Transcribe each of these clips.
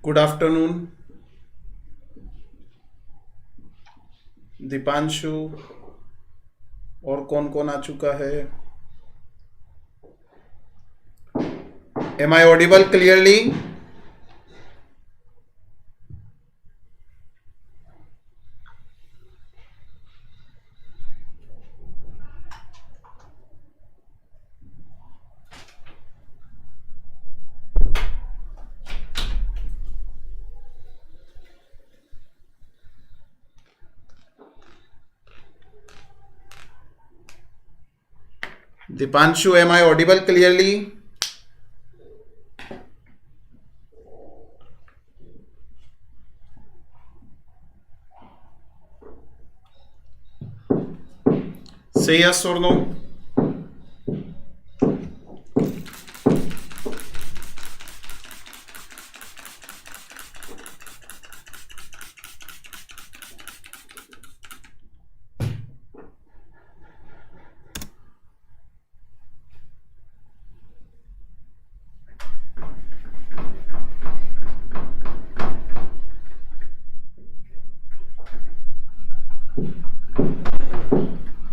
Good afternoon Deepanshu, और कौन कौन आ चुका है? Am I audible clearly? Deepanshu, am I audible clearly? Say yes or no.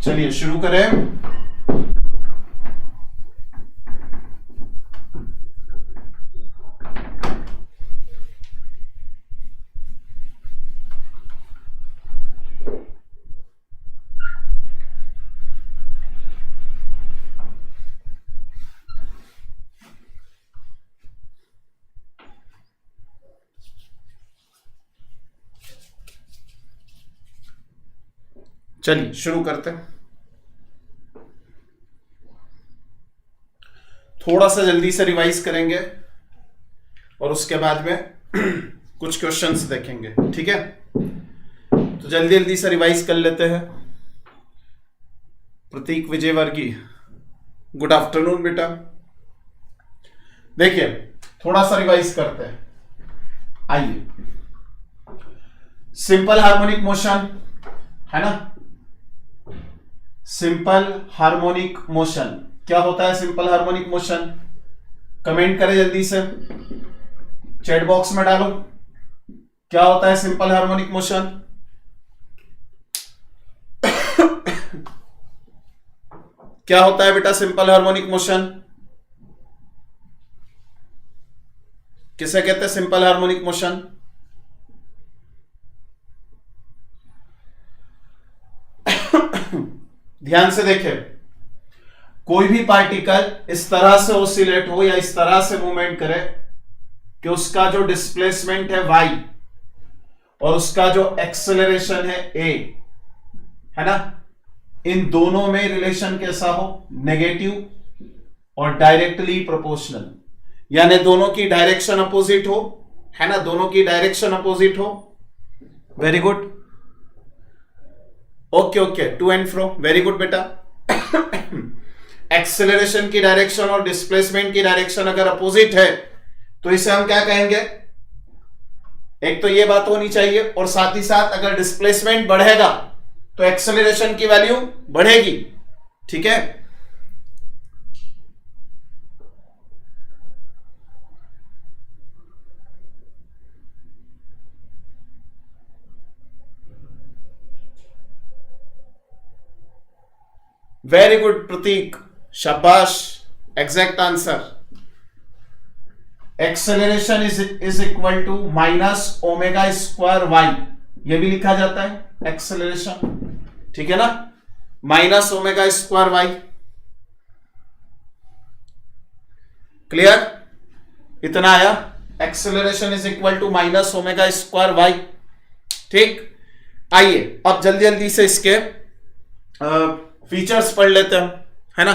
चलिए शुरू करें। चलिए शुरू करते हैं। थोड़ा सा जल्दी से रिवाइज करेंगे और उसके बाद में कुछ क्वेश्चंस देखेंगे, ठीक है? तो जल्दी जल्दी से रिवाइज कर लेते हैं। प्रतीक विजयवर्गीय, गुड आफ्टरनून बेटा। देखिए थोड़ा सा रिवाइज करते हैं। आइए, सिंपल हार्मोनिक मोशन है ना? सिंपल हार्मोनिक मोशन क्या होता है? सिंपल हार्मोनिक मोशन कमेंट करें जल्दी से, चैट बॉक्स में डालो। क्या होता है सिंपल हार्मोनिक मोशन? क्या होता है बेटा सिंपल हार्मोनिक मोशन? किसे कहते हैं सिंपल हार्मोनिक मोशन? ध्यान से देखें, कोई भी पार्टिकल इस तरह से ऑसिलेट हो या इस तरह से मूवमेंट करे कि उसका जो डिस्प्लेसमेंट है y और उसका जो एक्सेलरेशन है a, है ना, इन दोनों में रिलेशन कैसा हो? नेगेटिव और डायरेक्टली प्रोपोर्शनल, यानी दोनों की डायरेक्शन अपोजिट हो, है ना? दोनों की डायरेक्शन अपोजिट हो। Very good, okay okay, to and fro, very good बेटा। एक्सेलरेशन की डायरेक्शन और डिस्प्लेसमेंट की डायरेक्शन अगर अपोजिट है तो इसे हम क्या कहेंगे? एक तो ये बात होनी चाहिए, और साथ ही साथ अगर डिस्प्लेसमेंट बढ़ेगा तो एक्सेलरेशन की वैल्यू बढ़ेगी, ठीक है? वेरी गुड प्रतीक, शाबाश, exact answer. Acceleration is equal to minus omega square y, यह भी लिखा जाता है एक्सेलरेशन, ठीक है ना? Minus omega square y. Clear? इतना आया, acceleration is equal to minus omega square y, ठीक? आइए अब जल्दी जल्दी से इसके फीचर्स पढ़ लेते हैं, है ना?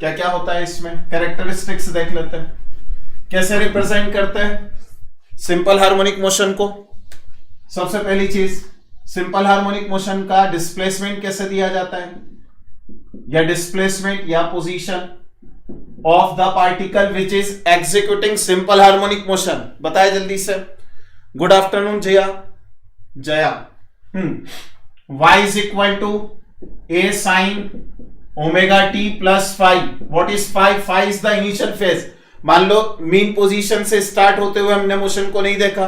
क्या क्या होता है इसमें, कैरेक्टरिस्टिक्स देख लेते हैं। कैसे रिप्रेजेंट करते हैं सिंपल हार्मोनिक मोशन को? सबसे पहली चीज, सिंपल हार्मोनिक मोशन का डिस्प्लेसमेंट कैसे दिया जाता है, या डिस्प्लेसमेंट या position of the particle which is executing simple harmonic motion. बताए जल्दी से। Good afternoon Jaya. Jaya, y is equal to a sin omega t plus phi. What is phi? Phi is the initial phase. मान लो mean position से start होते हुए हमने motion को नहीं देखा,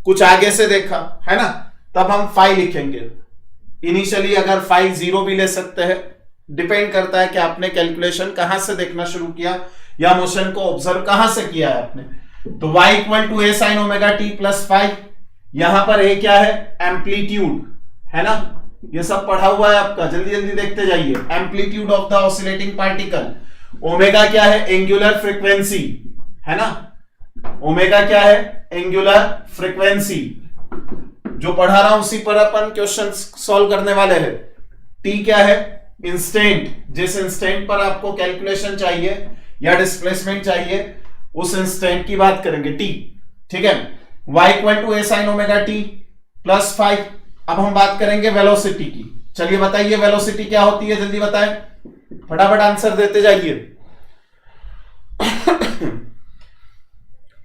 कुछ आगे से देखा है ना, तब हम फाइ लिखेंगे। इनिशियली अगर फाइ 0 भी ले सकते हैं, डिपेंड करता है कि आपने कैलकुलेशन कहां से देखना शुरू किया या मोशन को ऑब्जर्व कहां से किया है आपने। तो y equal to a sine omega T plus phi, यहां पर ए क्या है, एम्पलीट्यूड है ना, ये सब पढ़ा हुआ है आपका, जल्दी जल्दी देखते जाइए। Amplitude of the oscillating particle, omega क्या है, एंगुलर फ्रीक्वेंसी है ना, ओमेगा क्या है, एंगुलर फ्रीक्वेंसी, जो पढ़ा रहा हूं उसी पर अपन क्वेश्चन सॉल्व करने वाले हैं। टी क्या है, इंस्टेंट, जिस इंस्टेंट पर आपको कैलकुलेशन चाहिए या डिस्प्लेसमेंट चाहिए उस इंस्टेंट की बात करेंगे, टी, ठीक है। y equal to a sine omega T plus 5। अब हम बात करेंगे वेलोसिटी की। चलिए बताइए वेलोसिटी क्या होती है, जल्दी बताएं, फटाफट आंसर देते जाइए।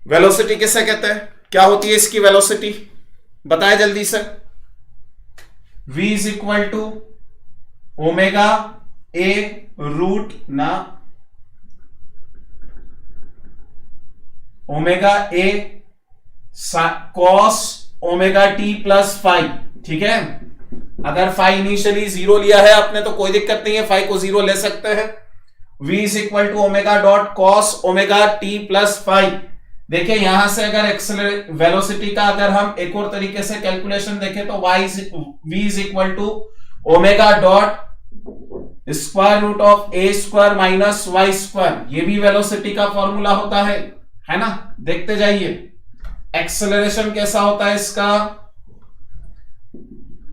वेलोसिटी किसे कहते हैं, क्या होती है इसकी वेलोसिटी, बताएं जल्दी से। v is equal to omega A root ना omega A cos omega T plus 5, ठीक है। अगर फाइ इनिशियली 0 लिया है आपने तो कोई दिक्कत नहीं है, फाइ को 0 ले सकते हैं। v is equal to omega dot cos omega T plus 5। देखिए यहां से अगर वेलोसिटी का अगर हम एक और तरीके से कैलकुलेशन देखें तो v is equal to omega dot square root of a square minus Y square, ये भी वेलोसिटी का फॉर्मूला होता है ना, देखते जाइए। एक्सेलरेशन कैसा होता है इसका,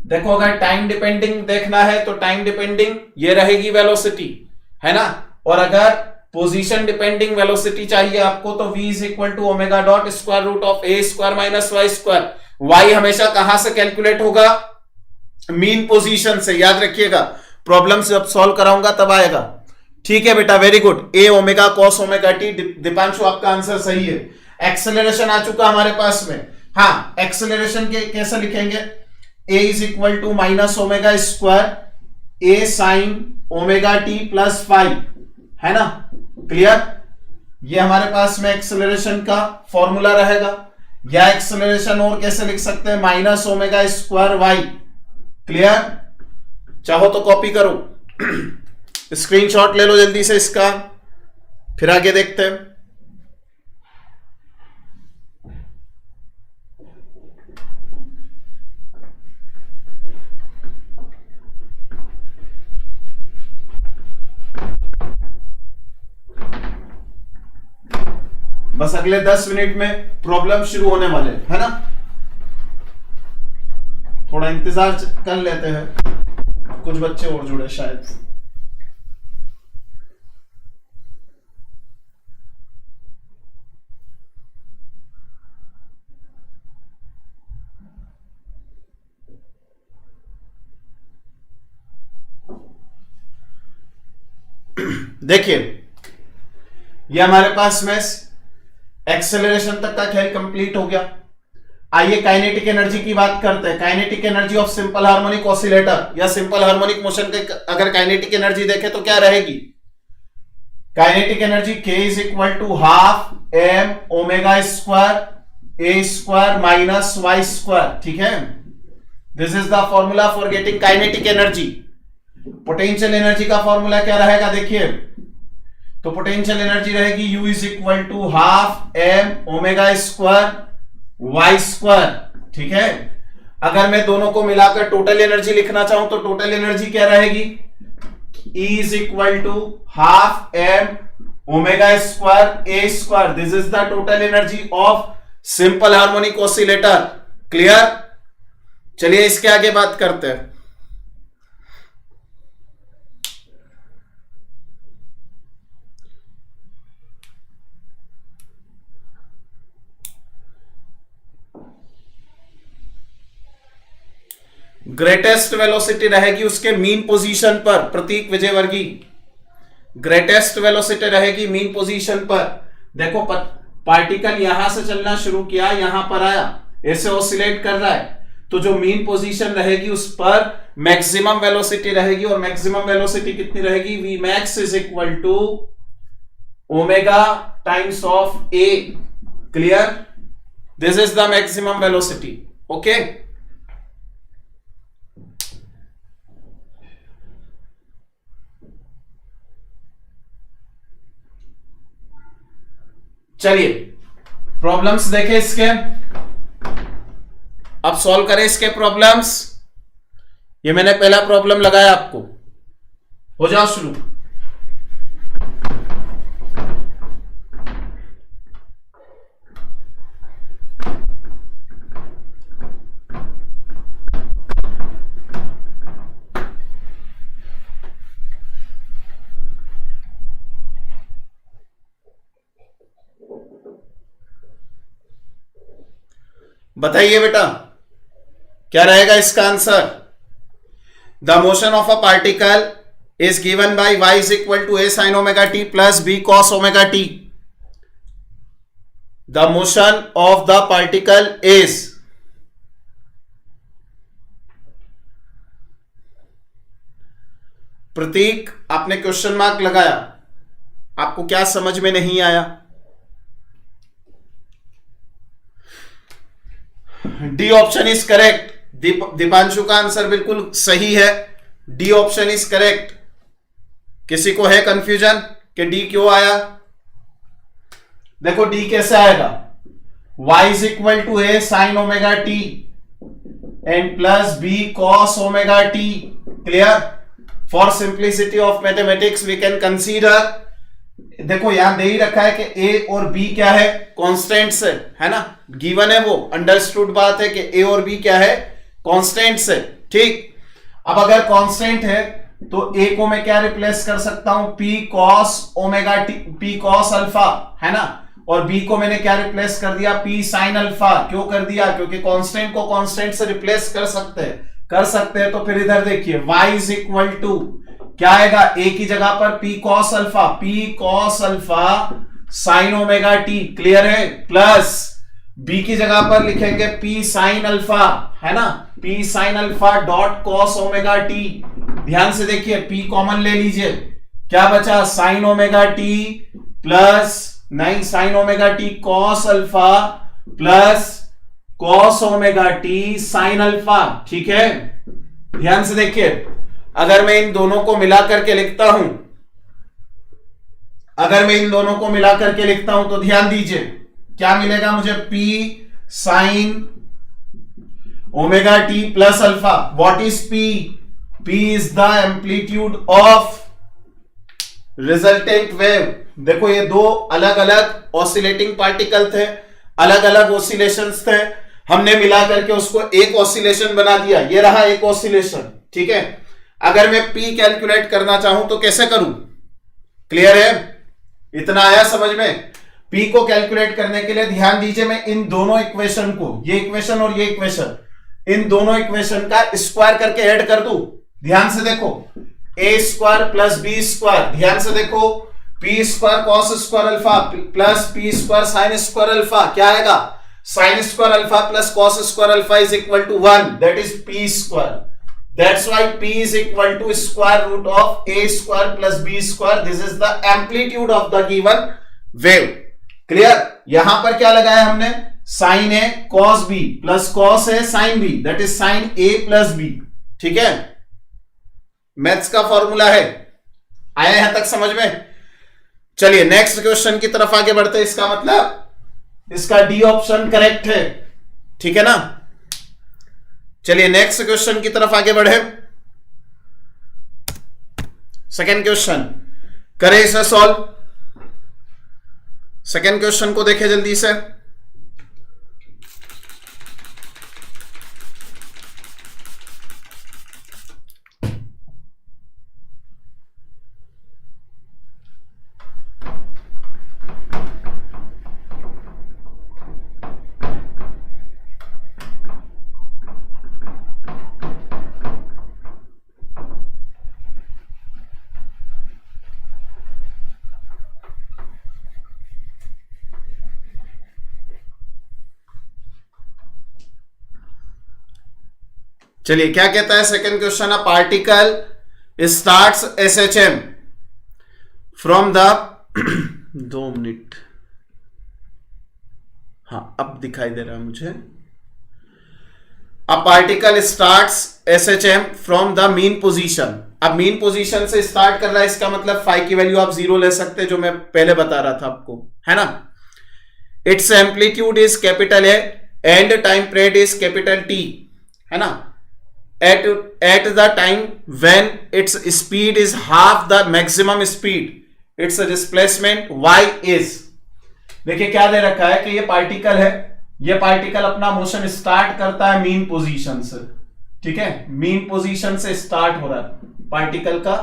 देखो अगर टाइम डिपेंडिंग देखना है तो टाइम डिपेंडिंग ये रहेगी वेलोसिटी, है ना, और अगर पोजीशन डिपेंडिंग वेलोसिटी चाहिए आपको तो v is equal to omega dot square root of a square minus Y square. y हमेशा कहां से कैलकुलेट होगा, मीन पोजीशन से, याद रखिएगा, प्रॉब्लम जब सॉल्व कराऊंगा तब आएगा, ठीक है बेटा, very good. A omega cos omega T, Deepanshu आपका आंसर सही है। एक्सेलरेशन आ चुका हमारे पास में, हाँ, एक्सेलरेशन के कैसे लिखेंगे, A is equal to minus omega square A sine omega T plus 5, है ना, क्लियर। ये हमारे पास में एक्सेलरेशन का फॉर्मूला रहेगा, या एक्सेलरेशन और कैसे लिख सकते हैं, minus omega square y, clear. चाहो तो कॉपी करो, स्क्रीनशॉट ले लो जल्दी से इसका, फिर आगे देखते हैं। बस अगले 10 मिनट में प्रॉब्लम शुरू होने वाले, है ना, थोड़ा इंतजार कर लेते हैं, कुछ बच्चे और जुड़े शायद। देखिए ये हमारे पास में एक्सेलरेशन तक का खेल कंप्लीट हो गया। आइए काइनेटिक एनर्जी की बात करते हैं। Kinetic energy of simple harmonic oscillator या सिंपल हार्मोनिक मोशन के अगर काइनेटिक एनर्जी देखें तो क्या रहेगी, kinetic energy K is equal to half m omega square a square minus Y square, ठीक है। This is the formula for getting kinetic energy. Potential energy का फॉर्मूला क्या रहेगा, देखिए, तो पोटेंशियल एनर्जी रहेगी U is equal to half m omega square y square, ठीक है। अगर मैं दोनों को मिलाकर टोटल एनर्जी लिखना चाहूं तो टोटल एनर्जी क्या रहेगी, E is equal to half m omega square a square. This is the total energy of simple harmonic oscillator, clear. चलिए इसके आगे बात करते हैं। ग्रेटेस्ट वेलोसिटी रहेगी उसके मीन पोजीशन पर, प्रतीक विजयवर्गीय, ग्रेटेस्ट वेलोसिटी रहेगी मीन पोजीशन पर। देखो पार्टिकल यहां से चलना शुरू किया, यहां पर आया, ऐसे ऑसिलेट कर रहा है, तो जो मीन पोजीशन रहेगी उस पर मैक्सिमम वेलोसिटी रहेगी, और मैक्सिमम वेलोसिटी कितनी रहेगी, v max is equal to omega times of a. Clear? This is the maximum velocity. Okay, चलिए प्रॉब्लम्स देखें इसके. अब सॉल्व करें इसके प्रॉब्लम्स. ये मैंने पहला प्रॉब्लम लगाया आपको. हो जाओ शुरू. बताइए बेटा क्या रहेगा इसका answer. The motion of a particle is given by y is equal to a sin omega T plus b cos omega T. The motion of the particle is Prateek आपने क्वेश्चन मार्क लगाया. आपको क्या समझ में नहीं आया? D option is correct. Deepanshu का answer बिल्कुल सही है. D option is correct. किसी को है कंफ्यूजन कि डी क्यों आया? देखो डी कैसे आएगा. y is equal to a sine omega t and plus b cos omega t. Clear? For simplicity of mathematics we can consider. देखो यहां दे ही रखा है कि a और b क्या है, कॉन्स्टेंट्स है ना. गिवन है, वो अंडरस्टूड बात है कि a और b क्या है, कॉन्स्टेंट्स है. ठीक, अब अगर कांस्टेंट है तो a को मैं क्या रिप्लेस कर सकता हूं, p cos omega T, p cos alpha, है ना. और b को मैंने क्या रिप्लेस कर दिया, p sin अल्फा. क्यों कर दिया? क्योंकि कांस्टेंट को कांस्टेंट से रिप्लेस कर सकते हैं. तो फिर इधर देखिए y इज इक्वल टू क्या आएगा, a की जगह पर p cos alpha sin omega t. Clear है? प्लस b की जगह पर लिखेंगे p sin अल्फा, है ना, p sin alpha dot cos omega T. ध्यान से देखिए p कॉमन ले लीजिए. क्या बचा, sin ओमेगा टी प्लस नहीं sin omega T cos alpha plus cos omega T sin alpha. ठीक है, ध्यान से देखिए. अगर मैं इन दोनों को मिला करके लिखता हूं, तो ध्यान दीजिए क्या मिलेगा मुझे, p sin omega T plus alpha. What is p? p is the amplitude of resultant wave. देखो ये दो अलग अलग ऑसिलेटिंग पार्टिकल थे, अलग अलग ऑसिलेशंस थे. हमने मिला करके उसको एक ऑसिलेशन बना दिया. ये रहा एक ऑसिलेशन. ठीक है, अगर मैं p कैलकुलेट करना चाहूं तो कैसे करूं? क्लियर है? इतना आया समझ में? p को कैलकुलेट करने के लिए ध्यान दीजिए, मैं इन दोनों इक्वेशन को, ये इक्वेशन और ये इक्वेशन, इन दोनों इक्वेशन का स्क्वायर करके ऐड कर दूं. ध्यान से देखो, a square plus b square. ध्यान से देखो, p square cos square alpha plus p square sine square alpha. क्या आएगा, sine square alpha plus cos square alpha is equal to 1. That is p square. That's why p is equal to square root of a square plus b square. This is the amplitude of the given wave. Clear? यहां पर क्या लगाया हमने, sin a cos b plus cos a sin b. That is sin a plus b. ठीक है, maths का formula है. आया यहां तक समझ में? चलिए नेक्स्ट क्वेश्चन की तरफ आगे बढ़ते हैं. इसका मतलब इसका डी ऑप्शन करेक्ट है. ठीक है ना. चलिए नेक्स्ट क्वेश्चन की तरफ आगे बढ़े. सेकेंड क्वेश्चन करें इसे सॉल्व. सेकेंड क्वेश्चन को देखें जल्दी से. चलिए क्या कहता है second question. A particle starts SHM from the 2 minute, हाँ अब दिखाई दे रहा है मुझे। A particle starts SHM from the mean position. अब मीन पोजीशन से स्टार्ट कर रहा है, इसका मतलब फाई की वैल्यू आप 0 ले सकते हैं, जो मैं पहले बता रहा था आपको, है ना। It's amplitude is capital A and time period is capital T, है ना। At the time when its speed is half the maximum speed, it's displacement y is. देखिए क्या दे रखा है कि ये पार्टिकल है, ये पार्टिकल अपना मोशन स्टार्ट करता है मीन पोजीशन से, ठीक है। मीन पोजीशन से स्टार्ट हो रहा है पार्टिकल का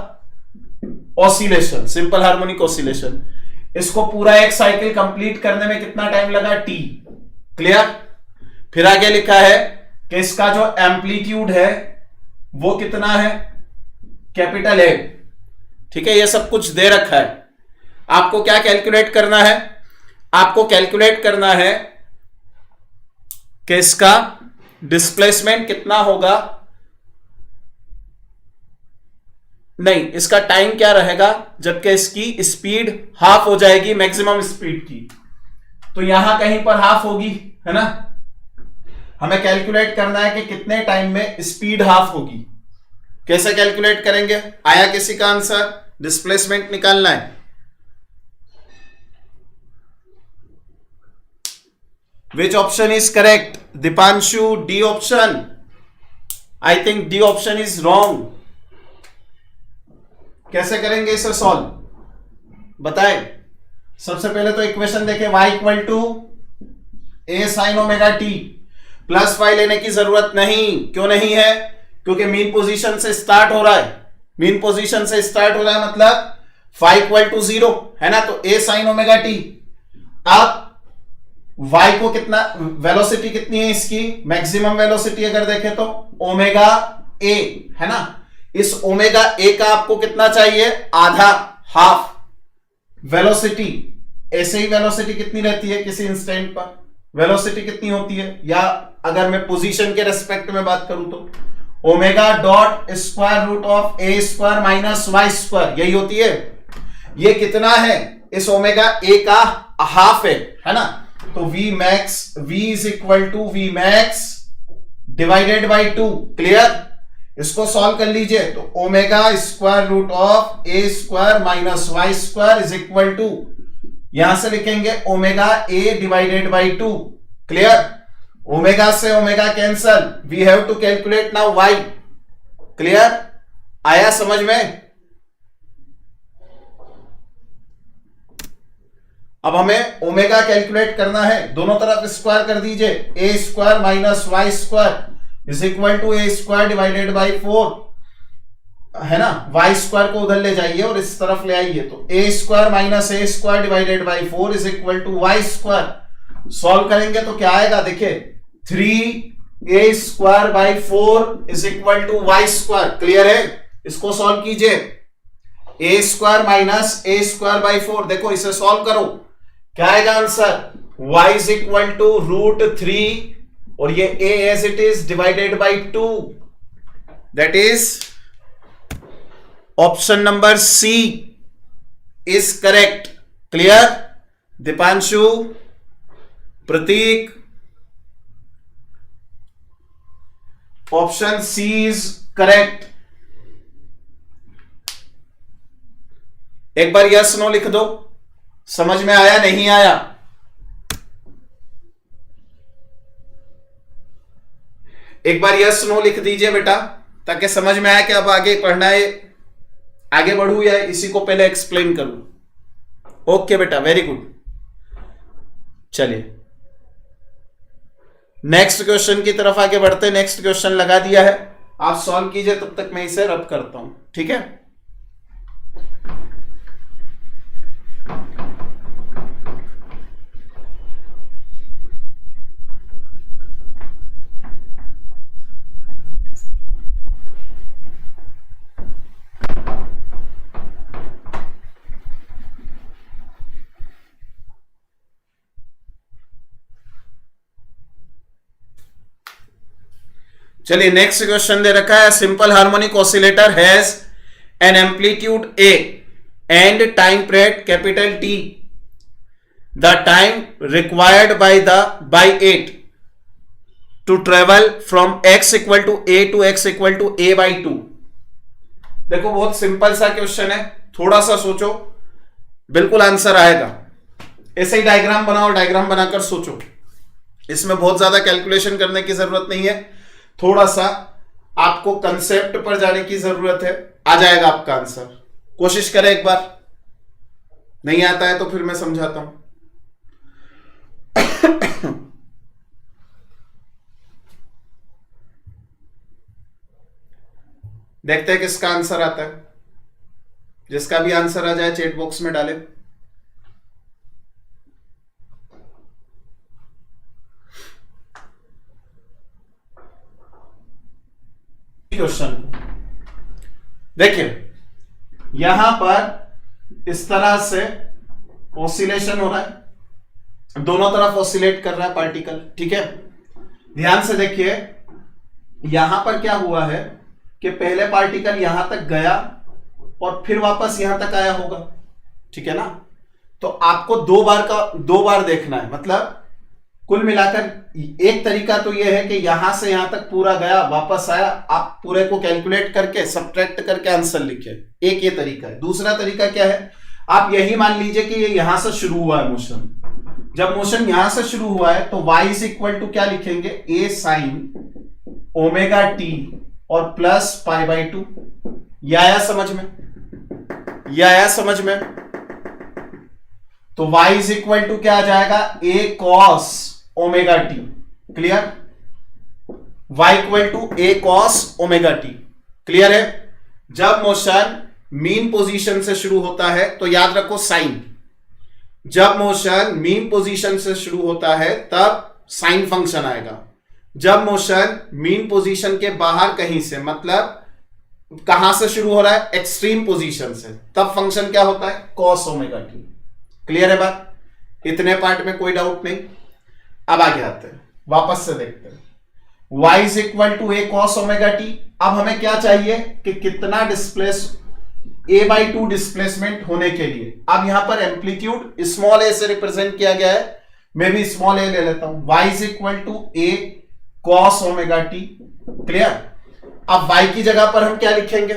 ऑसिलेशन, सिंपल हार्मोनिक ऑसिलेशन। इसको पूरा एक साइकिल कंप्लीट करने में कितना टाइम लगा, T। क्लियर। फिर आगे लिखा है कि इसका जो एम्पलीट्यूड है वो कितना है, कैपिटल A, ठीक है। ये सब कुछ दे रखा है। आपको क्या कैलकुलेट करना है, आपको कैलकुलेट करना है कि इसका डिस्प्लेसमेंट कितना होगा, नहीं इसका टाइम क्या रहेगा, जबकि इसकी स्पीड हाफ हो जाएगी मैक्सिमम स्पीड की, तो यहां कहीं पर हाफ होगी, है ना। हमें कैलकुलेट करना है कि कितने टाइम में स्पीड हाफ होगी। कैसे कैलकुलेट करेंगे, आया किसी का आंसर, डिस्प्लेसमेंट निकालना है। Which option is correct? Dipanshu, D option. I think D option is wrong. कैसे करेंगे इसे सॉल्व, बताएं। सबसे पहले तो इक्वेशन देखें, y equal to a sin omega t, plus y लेने की जरूरत नहीं। क्यों नहीं है, क्योंकि मीन पोजीशन से स्टार्ट हो रहा है, मीन पोजीशन से स्टार्ट हो रहा है मतलब phi इक्वल टू 0, है ना। तो a sin ओमेगा t। अब y को कितना, वेलोसिटी कितनी है इसकी, मैक्सिमम वेलोसिटी अगर देखें तो ओमेगा a, है ना। इस ओमेगा a का आपको कितना चाहिए, आधा, हाफ वेलोसिटी। ऐसे ही वेलोसिटी कितनी रहती है किसी इंस्टेंट पर, वेलोसिटी कितनी होती है, या अगर मैं पोजीशन के रेस्पेक्ट में बात करूं तो omega dot square root of a square minus Y square, यही होती है। ये कितना है, इस ओमेगा a का हाफ है ना। तो v max, v is equal to v max divided by 2। Clear. इसको सॉल्व कर लीजिए तो omega square root of a square minus Y square is equal to, यहां से लिखेंगे omega a divided by 2। Clear. Omega से omega cancel, we have to calculate now y। Clear, आया समझ में। अब हमें ओमेगा कैलकुलेट करना है, दोनों तरफ स्क्वायर कर दीजिए, a square minus Y square is equal to a square divided by 4, है ना। y स्क्वायर को उधर ले जाइए और इस तरफ ले आइए, तो a square minus a square divided by 4 is equal to y square. Solve करेंगे तो क्या आएगा, देखिए 3a square by 4 is equal to y square. Clear है, इसको सॉल्व कीजिए। a square minus a square by 4, देखो इसे सॉल्व करो, क्या आएगा answer, y is equal to root 3 और ये a as it is divided by 2, that is option number C is correct. Clear. Deepanshu, Prateek, option C is correct. एक बार yes no लिख दो, समझ में आया नहीं आया। एक बार यस नो लिख दीजिए बेटा, ताकि समझ में आए कि अब आगे पढ़ना है, आगे बढ़ू या इसी को पहले एक्सप्लेन करूं। ओके बेटा, वेरी गुड। चलिए नेक्स्ट क्वेश्चन की तरफ आगे बढ़ते। नेक्स्ट क्वेश्चन लगा दिया है, आप सॉल्व कीजिए, तब तक मैं इसे रब करता हूं, ठीक है। चलिए नेक्स्ट क्वेश्चन दे रखा है, simple harmonic oscillator has an amplitude a and time period capital T the time required by it to travel from x equal to a to x equal to a/2। देखो बहुत simple सा question है, थोड़ा सा सोचो, बिल्कुल answer आएगा। ऐसे ही डायग्राम बनाओ, डायग्राम बनाकर सोचो, इसमें बहुत ज्यादा कैलकुलेशन करने की जरूरत नहीं है, थोड़ा सा आपको कंसेप्ट पर जाने की जरूरत है, आ जाएगा आपका आंसर। कोशिश करें एक बार, नहीं आता है तो फिर मैं समझाता हूं। देखते हैं किसका आंसर आता है। जिसका भी आंसर आ जाए चैट बॉक्स में डाले। क्वेश्चन देखिए, यहां पर इस तरह से ऑसिलेशन हो रहा है, दोनों तरफ ऑसिलेट कर रहा है पार्टिकल, ठीक है। ध्यान से देखिए, यहां पर क्या हुआ है कि पहले पार्टिकल यहां तक गया और फिर वापस यहां तक आया होगा, ठीक है ना। तो आपको दो बार देखना है, मतलब कुल मिलाकर एक तरीका तो यह है कि यहां से यहां तक पूरा गया वापस आया, आप पूरे को कैलकुलेट करके सब्ट्रैक्ट करके आंसर लिखिए, एक ये तरीका है। दूसरा तरीका क्या है, आप यही मान लीजिए कि ये यहां से शुरू हुआ है मोशन, जब मोशन यहां से शुरू हुआ है तो y इज इक्वल टू क्या लिखेंगे, a साइन ओमेगा टी और प्लस π/2। यह आया समझ में, यह आया समझ में। तो y इज इक्वल टू क्या आ जाएगा, a cos omega t, clear. y equal to a cos omega t, clear है। जब मोशन मीन पोजीशन से शुरू होता है तो याद रखो साइन, जब मोशन मीन पोजीशन से शुरू होता है तब साइन फंक्शन आएगा। जब मोशन मीन पोजीशन के बाहर कहीं से, मतलब कहां से शुरू हो रहा है, एक्सट्रीम पोजीशन से, तब फंक्शन क्या होता है, कॉस ओमेगा टी। क्लियर है बात, इतने पार्ट में कोई डाउट नहीं। अब आगे आते हैं, वापस से देखते हैं, y is equal to a cos omega t. अब हमें क्या चाहिए कि कितना डिस्प्लेस, a/2 डिस्प्लेसमेंट होने के लिए। अब यहां पर एम्पलीट्यूड स्मॉल a से रिप्रेजेंट किया गया है, मैं भी स्मॉल a ले लेता हूं। y is equal to a cos omega t, clear. अब y की जगह पर हम क्या लिखेंगे,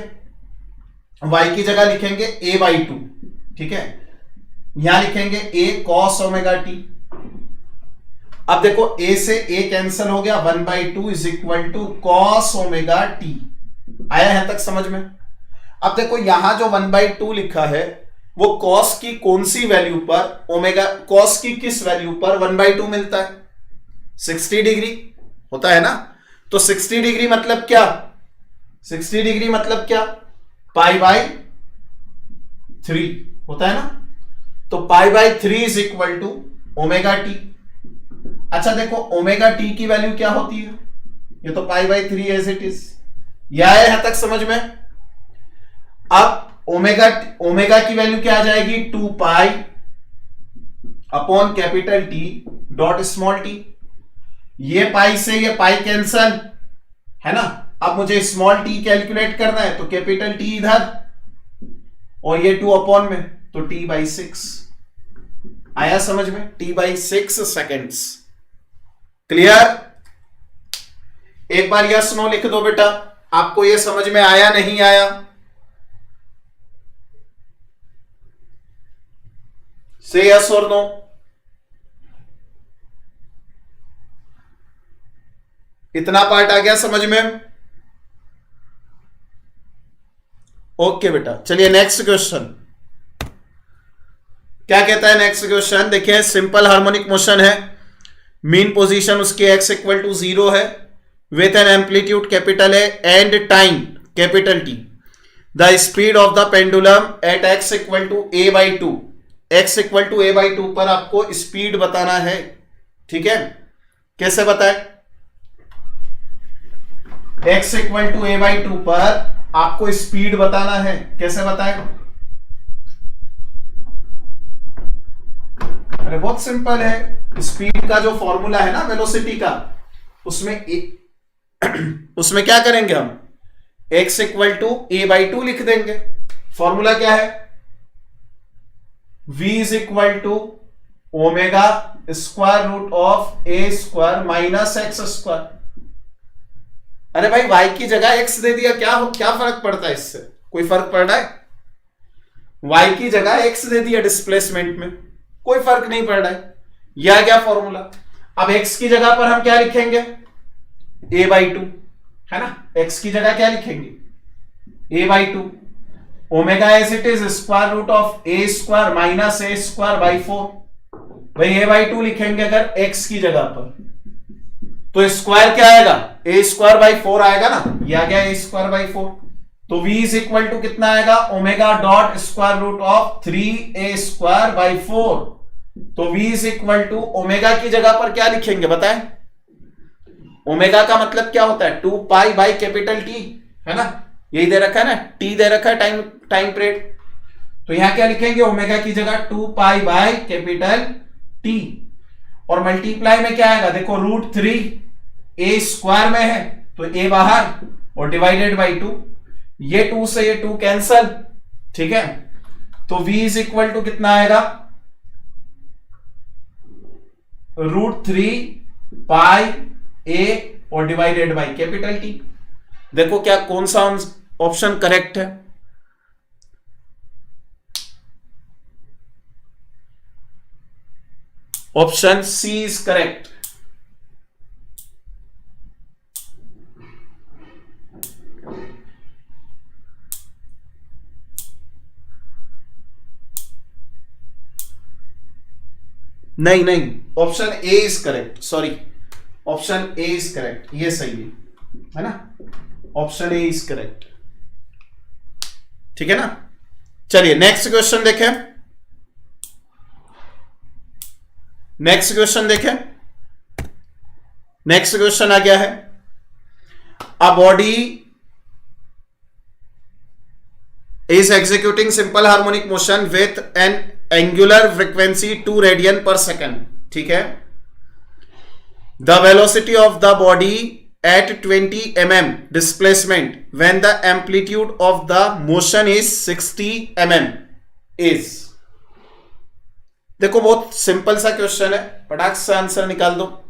y की जगह लिखेंगे a/2, ठीक है। यहां लिखेंगे a cos ओमेगा टी। अब देखो a से a कैंसिल हो गया, 1/2 is equal to cos omega t. आया यहां तक समझ में। अब देखो यहां जो 1/2 लिखा है वो cos की कौन सी वैल्यू पर, ओमेगा cos की किस वैल्यू पर 1/2 मिलता है, 60 डिग्री होता है ना। तो 60 डिग्री मतलब क्या, 60 डिग्री मतलब क्या, π/3 होता है ना। तो π/3 is equal to omega T. अच्छा देखो ओमेगा टी की वैल्यू क्या होती है, ये तो π/3 एज इट इज। यह है यहां तक समझ में। अब ओमेगा की वैल्यू क्या आ जाएगी, 2π upon capital T dot small T. ये पाई से ये पाई कैंसल है ना। अब मुझे स्मॉल टी कैलकुलेट करना है, तो कैपिटल टी इधर और ये 2 अपॉन में, तो t/6 आया समझ में, t/6 सेकेंड्स। क्लियर। एक बार यस नो लिख दो बेटा, आपको ये समझ में आया नहीं आया। से यस और नो। इतना पार्ट आ गया समझ में। ओके बेटा, चलिए नेक्स्ट क्वेश्चन क्या कहता है। नेक्स्ट क्वेश्चन देखिए, सिंपल हार्मोनिक मोशन है, मीन पोजीशन उसके x इक्वल टू 0 है, विथ एन एम्पलीट्यूड कैपिटल है and time capital T. The speed of the pendulum at x equal to a/2, x equal to a/2 पर आपको speed बताना है, ठीक है। कैसे बताए, x इक्वल टू a/2 पर आपको स्पीड बताना है, कैसे बताए। अरे बहुत सिंपल है, स्पीड का जो फॉर्मूला है ना वेलोसिटी का, उसमें क्या करेंगे हम, x इक्वल टू a/2 लिख देंगे। फॉर्मूला क्या है, v is equal to omega square root of a square minus x square. अरे भाई वाई की जगह एक्स दे दिया, क्या फर्क पड़ता है इससे? कोई फर्क पड़ रहा है? वाई की जगह एक्स दे दिया डिस्प्लेसमेंट में, कोई फर्क नहीं पड़ रहा है। यह क्या फॉर्मूला। अब एक्स की जगह पर हम क्या लिखेंगे? a बाई टू, है ना। एक्स की जगह क्या लिखेंगे? a by two. Omega as it is square root of a square minus a square by 4। भाई a बाई टू लिखेंगे अगर x की जगह पर, तो स्क्वायर क्या आएगा? ए स्क्वायर बाई 4 आएगा ना, यह आ गया ए स्क्वायर बाई 4। तो v इज इक्वल टू कितना आएगा? Omega dot square root of 3a square by 4। तो v is equal to omega की जगह पर क्या लिखेंगे बताएं? ओमेगा का मतलब क्या होता है? 2 पाई बाई कैपिटल टी, है ना। यही दे रखा है ना, टी दे रखा है, टाइम पीरियड। तो यहां क्या लिखेंगे? ओमेगा की जगह 2 पाई बाई कैपिटल टी, और मल्टीप्लाई में क्या आएगा? देखो रूट 3 ए स्क्वायर में है तो ए बाहर, और डिवाइडेड बाई 2। ये 2 से ये 2 कैंसल, ठीक है। तो v इज इक्वल टू कितना आएगा? रूट 3 पाई ए और डिवाइडेड बाई कैपिटल टी। देखो क्या कौन सा ऑप्शन करेक्ट है? Option C is correct. नहीं, option A is correct, sorry, option A is correct, ये सही है ना। ऑप्शन ए इज करेक्ट, ठीक है ना। चलिए नेक्स्ट क्वेश्चन देखें। नेक्स्ट क्वेश्चन आ गया है, a body is executing simple harmonic motion with an angular frequency 2 radian per second, ठीक है। The velocity of the body at 20 mm displacement when the amplitude of the motion is 60 mm is। देखो बहुत simple सा question है, फटाक से answer निकाल दो।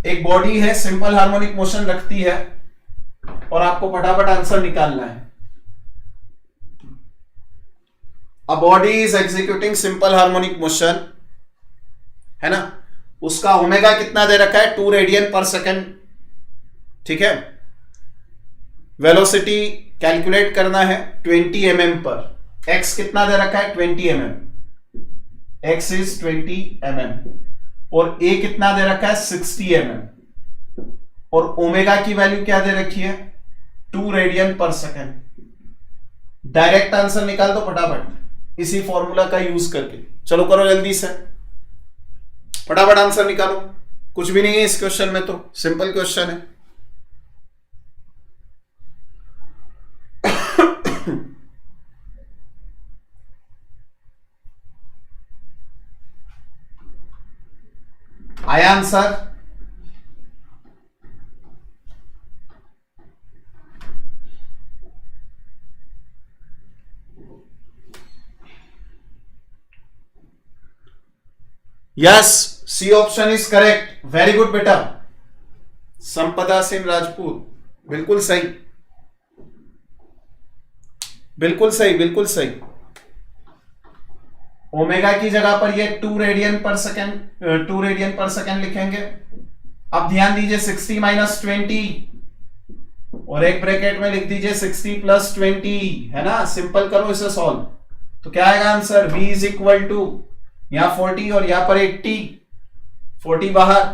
एक बॉडी है, सिंपल हार्मोनिक मोशन रखती है, और आपको फटाफट आंसर निकालना है। A body is executing simple harmonic motion, है ना। उसका ओमेगा कितना दे रखा है? 2 रेडियन पर सेकेंड, ठीक है। वेलोसिटी कैलकुलेट करना है 20 mm पर। एक्स कितना दे रखा है? 20 mm। एक्स इज 20 mm, और ए कितना दे रखा है? 60 mm, और ओमेगा की वैल्यू क्या दे रखी है? 2 रेडियन पर सेकेंड। डायरेक्ट आंसर निकाल दो फटाफट इसी फॉर्मूला का यूज करके। चलो करो जल्दी से, फटाफट आंसर निकालो। कुछ भी नहीं है इस क्वेश्चन में, तो सिंपल क्वेश्चन है। आया answer? Yes, C option is correct. Very good बेटा, संपदा सिंह राजपूत, बिल्कुल सही, बिल्कुल सही, बिल्कुल सही। ओमेगा की जगह पर ये 2 रेडियन पर सेकेंड लिखेंगे। अब ध्यान दीजिए 60 माइनस 20, और एक ब्रैकेट में लिख दीजिए 60 प्लस 20, है ना। सिंपल करो इसे सॉल्व, तो क्या आएगा answer? v is equal to यहां 40 और यहां पर 80, 40 बाहर,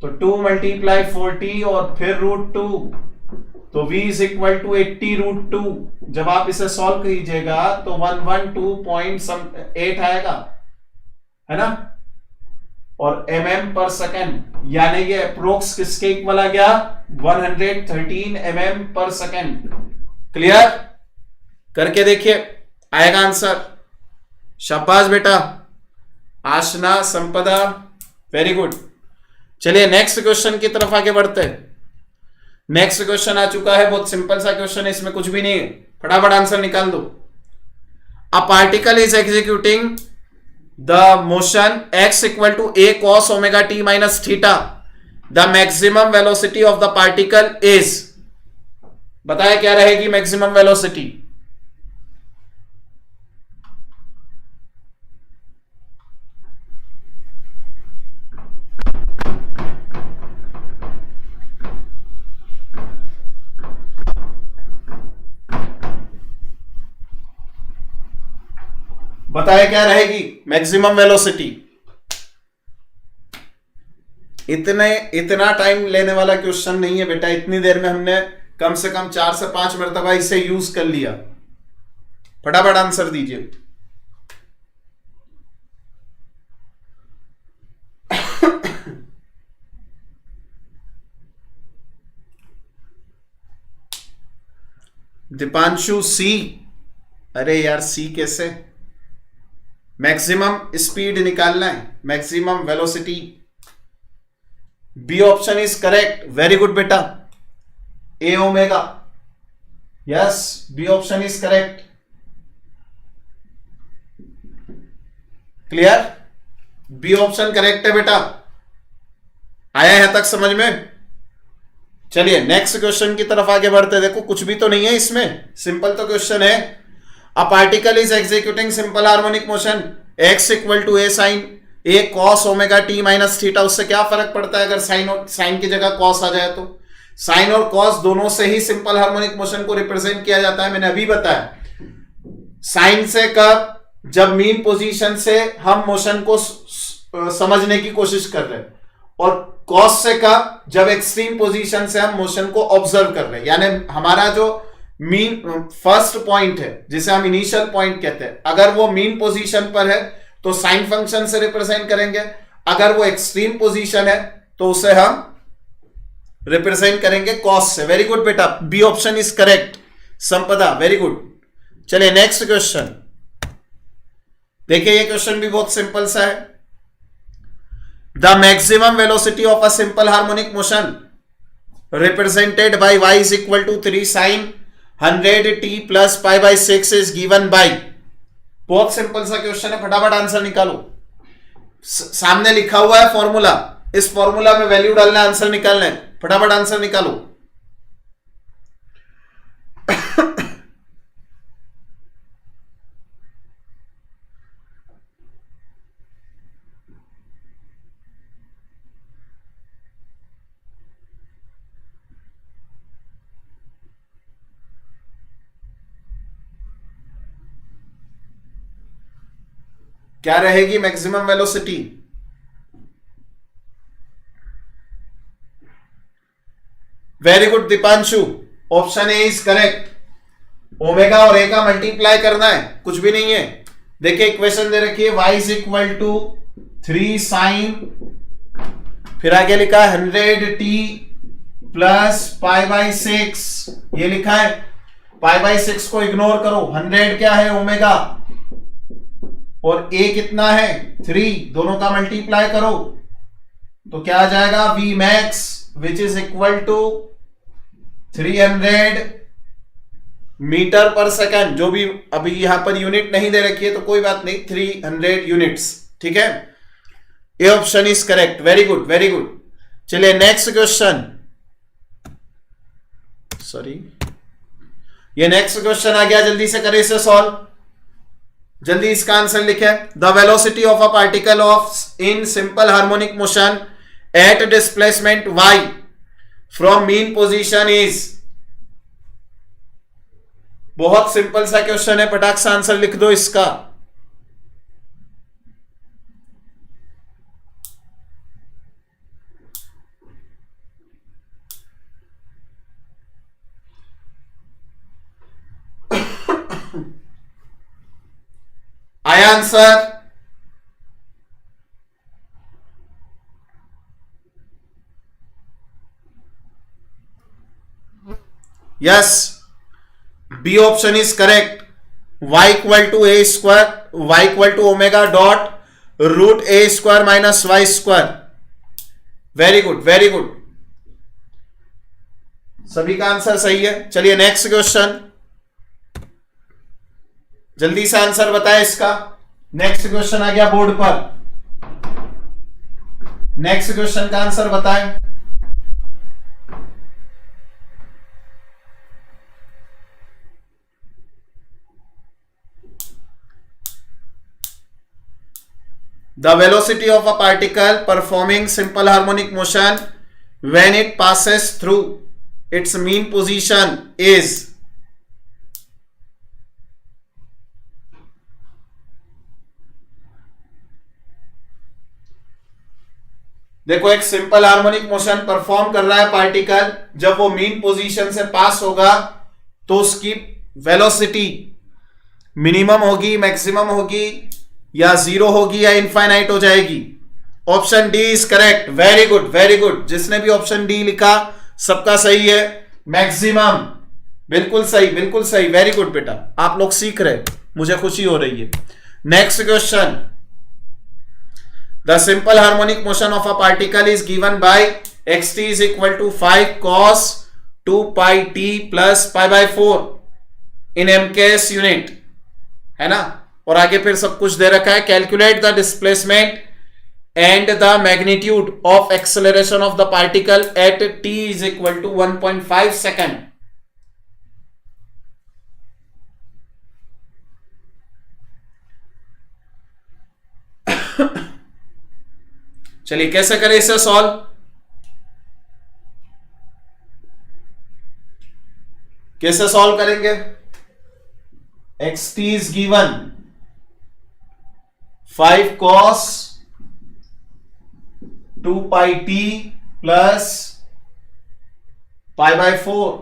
तो 2 मल्टीप्लाई 40 और फिर √2, तो v इज इक्वल टू 80 √2। जब आप इसे सॉल्व कीजिएगा तो 112.8 आएगा, है ना। और mm पर सेकेंड, यानी ये अप्रोक्स किसके इक्वल आ गया? 113 mm पर सेकेंड। क्लियर? करके देखिए, आएगा आंसर। शाबाश बेटा, आशना, संपदा, वेरी गुड। चलिए नेक्स्ट क्वेश्चन की तरफ आगे बढ़ते हैं। नेक्स्ट क्वेश्चन आ चुका है, बहुत सिंपल सा क्वेश्चन है, इसमें कुछ भी नहीं है, फटाफट आंसर निकाल दो। A particle is executing the motion x equal to a cos omega t minus theta, the maximum velocity of the particle is, बताया क्या रहेगी मैक्सिमम वेलोसिटी? बताया क्या रहेगी मैक्सिमम वेलोसिटी? इतना टाइम लेने वाला क्वेश्चन नहीं है बेटा, इतनी देर में हमने कम से कम 4 से 5 मरतबा इसे यूज कर लिया। फटाफट आंसर दीजिए। दीपांशु सी, अरे यार सी कैसे? मैक्सिमम स्पीड निकालना है, maximum velocity. B option is correct, very good बेटा। A omega, yes B option is correct. Clear? B option correct है बेटा। आया है तक समझ में? चलिए नेक्स्ट क्वेश्चन की तरफ आगे बढ़ते। देखो कुछ भी तो नहीं है इसमें, सिंपल तो क्वेश्चन है। A particle is executing simple harmonic motion x equal to a sine a cos omega t minus theta. उससे क्या फर्क पड़ता है अगर साइन की जगह कॉस आ जाए तो? साइन और कॉस दोनों से ही सिंपल हार्मोनिक मोशन को रिप्रेजेंट किया जाता है, मैंने अभी बताया। साइन से कब? जब मीन पोजीशन से हम मोशन को समझने की कोशिश कर रहे हैं, और कॉस से कब? जब एक्सट्रीम पोजीशन से हम मोशन को ऑब्जर्व कर रहे हैं। यानी हमारा जो मीन फर्स्ट पॉइंट है, जिसे हम इनिशियल पॉइंट कहते हैं, अगर वो मीन पोजीशन पर है तो साइन फंक्शन से रिप्रेजेंट करेंगे, अगर वो एक्सट्रीम पोजीशन है तो उसे हम रिप्रेजेंट करेंगे कॉस से। वेरी गुड बेटा, B option is correct. Sampada very good. चलिए नेक्स्ट क्वेश्चन देखिए, ये क्वेश्चन भी बहुत सिंपल सा है। The maximum velocity of a simple harmonic motion represented by y is equal to 3 sin 100t plus pi by 6 is given by. बहुत simple सा question है, फटाफट आंसर निकालो। सामने लिखा हुआ है फॉर्मूला, इस फॉर्मूला में वैल्यू डालना, आंसर निकालना है, फटाफट आंसर निकालो। क्या रहेगी maximum velocity? Very good Deepanshu, option A is correct. Omega और ए का मल्टीप्लाई करना है, कुछ भी नहीं है। देखिए इक्वेशन दे रखी है y is equal to 3 sine, फिर आगे लिखा है 100t प्लस पाई बाई 6, ये लिखा है। पाई बाई 6 को इग्नोर करो, 100 क्या है ओमेगा, और a कितना है 3, दोनों का मल्टीप्लाई करो तो क्या आ जाएगा v max which is equal to 300 metre पर सेकेंड। जो भी अभी यहां पर यूनिट नहीं दे रखी है तो कोई बात नहीं, 300 यूनिट्स, ठीक है। A option is correct, very good very good. चलिए नेक्स्ट क्वेश्चन, सॉरी ये नेक्स्ट क्वेश्चन आ गया, जल्दी से करें इसे सॉल्व, जल्दी इसका आंसर लिखे। The velocity of a particle of in simple harmonic motion at displacement y from mean position is. बहुत सिंपल सा क्वेश्चन है, फटाक से आंसर लिख दो इसका। आया answer? Yes, B option is correct. y equal to a square, y equal to omega dot root a square minus Y square. Very good very good, सभी का आंसर सही है। चलिए नेक्स्ट क्वेश्चन, जल्दी से आंसर बताएं इसका। नेक्स्ट क्वेश्चन आ गया बोर्ड पर, नेक्स्ट क्वेश्चन का आंसर बताएं। The velocity of a particle performing simple harmonic motion when it passes through its mean position is, देखो एक सिंपल हार्मोनिक मोशन परफॉर्म कर रहा है पार्टिकल, जब वो मीन पोजीशन से पास होगा तो उसकी वेलोसिटी मिनिमम होगी, मैक्सिमम होगी, या जीरो होगी, या इनफाइनाइट हो जाएगी। Option D is correct, very good very good, जिसने भी ऑप्शन डी लिखा सबका सही है, मैक्सिमम, बिल्कुल सही बिल्कुल सही, वेरी गुड बेटा, आप लोग सीख रहे, मुझे खुशी हो रही है। Next question, the simple harmonic motion of a particle is given by xt is equal to 5 cos 2 pi t plus π/4 in mks unit, है ना। और आगे फिर सब कुछ दे रखा है, calculate the displacement and the magnitude of acceleration of the particle at t is equal to 1.5 second. चलिए कैसे करें इसे सॉल्व, कैसे सॉल्व करेंगे। xt is given 5 cos 2 pi t plus π/4,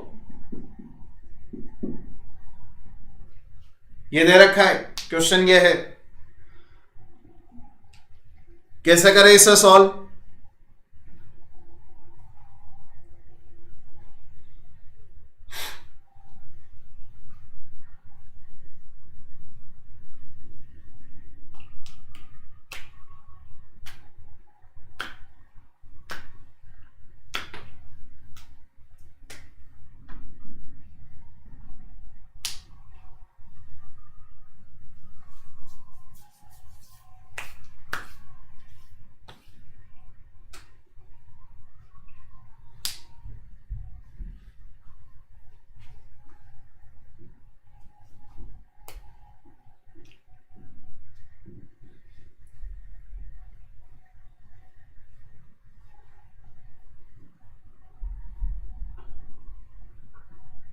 ये दे रखा है, क्वेश्चन ये है, कैसे करें इसे सॉल्व।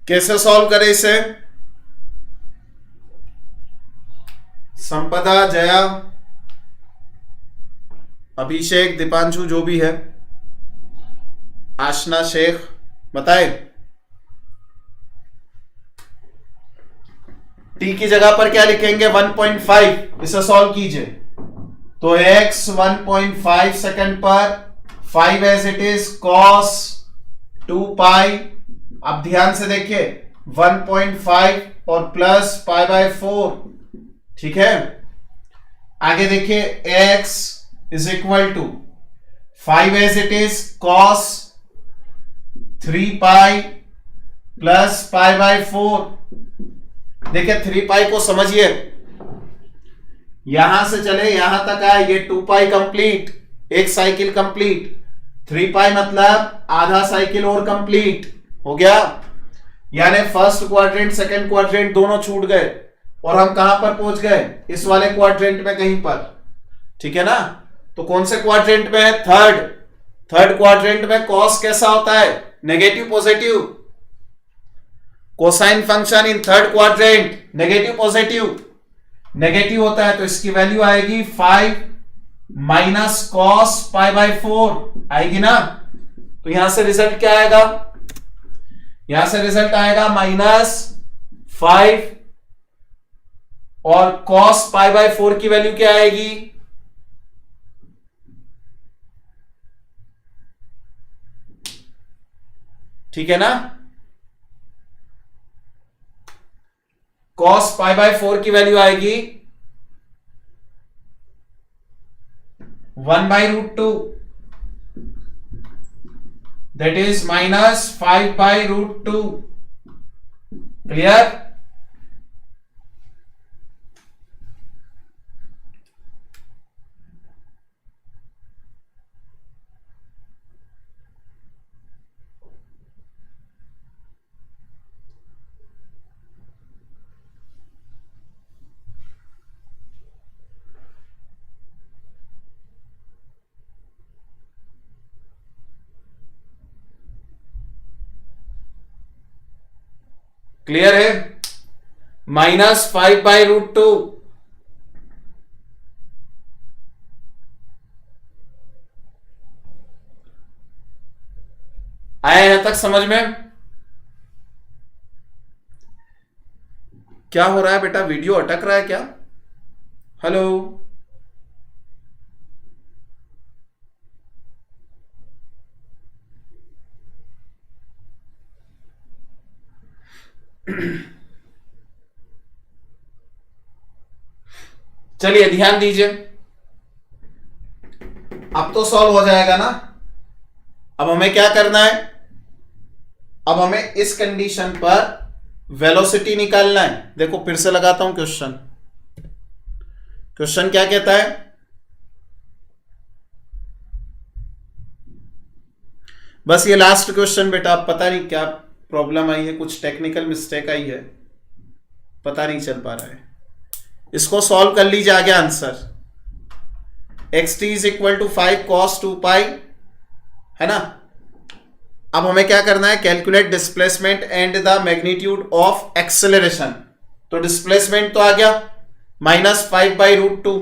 कैसे सॉल्व करें इसे। संपदा, जया, अभिषेक, दीपांशु, जो भी है, आशना, शेख, बताए। टी की जगह पर क्या लिखेंगे, 1.5, इसे सॉल्व कीजिए। तो x 1.5 सेकेंड पर 5 एज इट इज cos 2 पाई, अब ध्यान से देखिए 1.5 और प्लस π/4, ठीक है। आगे देखिए x is equal to 5 as it is cos 3 pi plus π/4। देखिए 3 पाई को समझिए, यहां से चले यहां तक आए, ये 2 पाई कंप्लीट, एक साइकिल कंप्लीट, 3 पाई मतलब आधा साइकिल और कंप्लीट हो गया, यानी फर्स्ट क्वाड्रेंट सेकंड क्वाड्रेंट दोनों छूट गए और हम कहां पर पहुंच गए, इस वाले क्वाड्रेंट में कहीं पर, ठीक है ना। तो कौन से क्वाड्रेंट में है, थर्ड क्वाड्रेंट में कॉस कैसा होता है, negative positive, cosine function in third quadrant negative positive, negative होता है तो इसकी वैल्यू आएगी 5 माइनस कॉस π/4 आएगी ना। तो यहां से रिजल्ट क्या आएगा, यहां से रिजल्ट आएगा -5 और cos π/4 की वैल्यू क्या आएगी, ठीक है ना। cos π/4 की वैल्यू आएगी 1/√2 दैट इज -5/√2। क्लियर? क्लियर है? -5/√2। आया यहां तक समझ में? क्या हो रहा है बेटा? वीडियो अटक रहा है क्या? हेलो? चलिए ध्यान दीजिए, अब तो सॉल्व हो जाएगा ना। अब हमें क्या करना है? अब हमें इस कंडीशन पर वेलोसिटी निकालना है। देखो फिर से लगाता हूं क्वेश्चन। क्वेश्चन क्या कहता है? बस ये लास्ट क्वेश्चन बेटा, अब पता नहीं क्या प्रॉब्लम आई है, कुछ टेक्निकल मिस्टेक आई है, पता नहीं चल पा रहा है। इसको सॉल्व कर लीजिए, आगे आंसर xt = 5 cos 2π, है ना। अब हमें क्या करना है? Calculate displacement and the magnitude of acceleration. तो डिस्प्लेसमेंट तो आ गया -5/√2।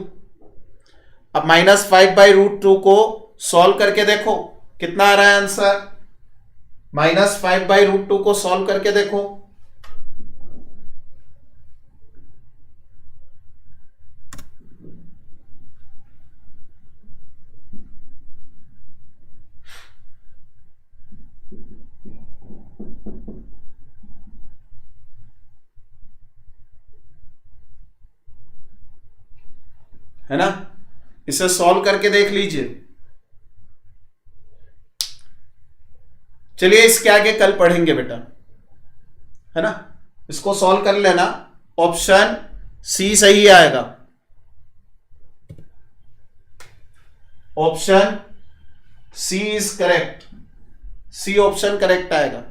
अब -5/√2 को सॉल्व करके देखो कितना आ रहा है आंसर। -5/√2 को सॉल्व करके देखो। है ना, इसे सॉल्व करके देख लीजिए। चलिए इसके आगे कल पढ़ेंगे बेटा, है ना। इसको सॉल्व कर लेना, ऑप्शन सी सही आएगा। Option C is correct, C option correct आएगा।